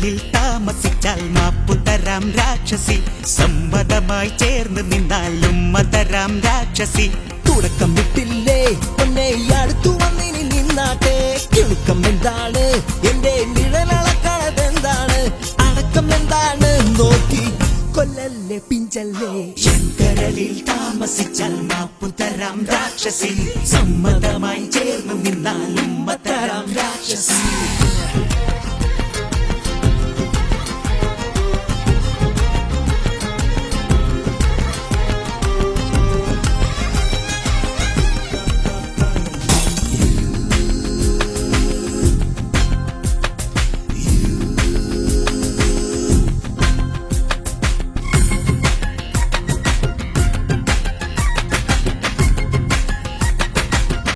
ശങ്കരലിൽ താമസിച്ചാൽ മാപ്പുതരാം രാക്ഷസി, സമ്മതമായി ചേർന്ന് നിന്നാൽ ഉമ്മതരാം രാക്ഷസി. തുടക്കം വിട്ടില്ലേ പൊന്നെ അടുത്തു വന്നിനി നിന്നാട്ടെ, കിളുക്കം എന്താണ് എന്റെ നിഴലളക്കണതെന്താണ്, അടക്കം എന്താണ് നോക്കി കൊല്ലല്ലേ പിഞ്ചല്ലേ. ശങ്കരലിൽ താമസിച്ചാൽ മാപ്പുതരാം രാക്ഷസി, സമ്മതമായി ചേർന്ന് നിന്നാൽ ഉമ്മതരാം രാക്ഷസി.